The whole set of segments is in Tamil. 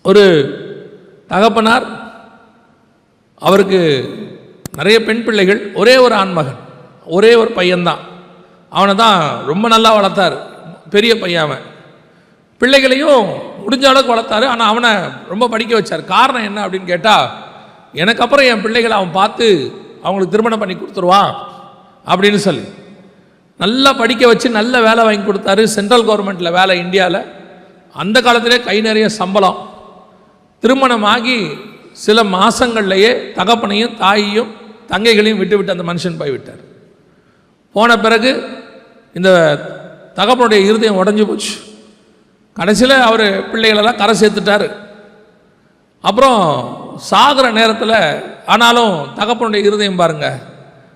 ஒரு தகப்பனார், அவருக்கு நிறைய பெண் பிள்ளைகள், ஒரே ஒரு ஆண்மகன், ஒரே ஒரு பையன்தான். அவனை தான் ரொம்ப நல்லா வளர்த்தார். பெரிய பையன் அவன். பிள்ளைகளையும் முடிஞ்ச அளவுக்கு வளர்த்தாரு. ஆனால் அவனை ரொம்ப படிக்க வச்சார். காரணம் என்ன அப்படின்னு கேட்டால், எனக்கு அப்புறம் என் பிள்ளைகளை அவன் பார்த்து அவங்களுக்கு திருமணம் பண்ணி கொடுத்துருவான் அப்படின்னு சொல்லி நல்லா படிக்க வச்சு நல்ல வேலை வாங்கி கொடுத்தாரு. சென்ட்ரல் கவர்மெண்ட்டில் வேலை இந்தியாவில். அந்த காலத்திலே கை நிறைய சம்பளம். திருமணமாகி சில மாதங்கள்லேயே தகப்பனையும் தாயையும் தங்கைகளையும் விட்டு அந்த மனுஷன் போய்விட்டார். போன பிறகு இந்த தகப்பனுடைய இருதயம் உடஞ்சி போச்சு. கடைசியில் அவர் பிள்ளைகளெல்லாம் கரை சேர்த்துட்டார். அப்புறம் சாகிற நேரத்தில் ஆனாலும் தகப்பனுடைய இருதயம் பாருங்க,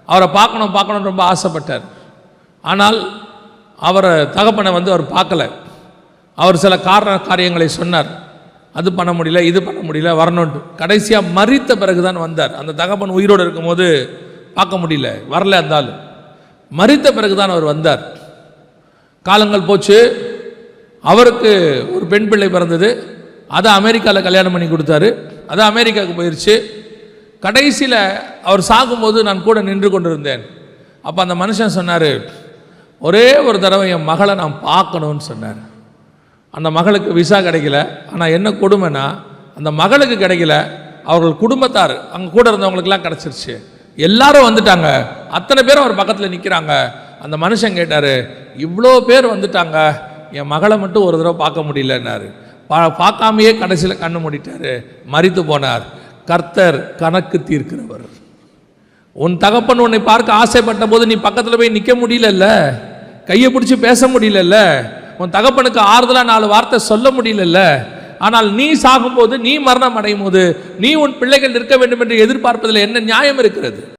அவரை பார்க்கணும் ரொம்ப ஆசைப்பட்டார். ஆனால் அவரை தகப்பனை அவர் பார்க்கலை. அவர் சில காரியங்களை சொன்னார். அது பண்ண முடியல, இது பண்ண முடியல, வரணுன்ட்டு. கடைசியாக மரித்த பிறகு தான் வந்தார். அந்த தகப்பன் உயிரோடு இருக்கும்போது பார்க்க முடியல, வரல. இருந்தாலும் மரித்த பிறகு தான் அவர் வந்தார். காலங்கள் போச்சு. அவருக்கு ஒரு பெண் பிள்ளை பிறந்தது. அதை அமெரிக்காவில் கல்யாணம் பண்ணி கொடுத்தாரு. அது அமெரிக்காவுக்கு போயிடுச்சு. கடைசியில் அவர் சாகும்போது நான் கூட நின்று கொண்டிருந்தேன். அப்போ அந்த மனுஷன் சொன்னார், ஒரே ஒரு தடவை என் மகளை நான் பார்க்கணும்னு சொன்னார். அந்த மகளுக்கு விசா கிடைக்கல. ஆனால் என்ன கொடுமைன்னா, அந்த மகளுக்கு கிடைக்கல, அவர்கள் குடும்பத்தார் அங்கே கூட இருந்தவங்களுக்கெல்லாம் கிடச்சிருச்சு. எல்லாரும் வந்துட்டாங்க. அத்தனை பேரும் அவர் பக்கத்தில் நிற்கிறாங்க. அந்த மனுஷன் கேட்டார், இவ்வளோ பேர் வந்துட்டாங்க, என் மகளை மட்டும் ஒரு தடவை பார்க்க முடியலன்னாரு. பார்க்காமையே கடைசியில் கண்ணு மூடிட்டார், மரித்து போனார். கர்த்தர் கணக்கு தீர்க்கிறவர். உன் தகப்பன் உன்னை பார்க்க ஆசைப்பட்ட போது நீ பக்கத்தில் போய் நிற்க முடியலல்ல, கையை பிடிச்சி பேச முடியலல்ல, உன் தகப்பனுக்கு ஆறுதலாக 4 வார்த்தை சொல்ல முடியலல்ல. ஆனால் நீ சாகும்போது, நீ மரணம் அடையும் போது, நீ உன் பிள்ளைகள் இருக்க வேண்டும் என்று எதிர்பார்ப்பதில் என்ன நியாயம் இருக்கிறது?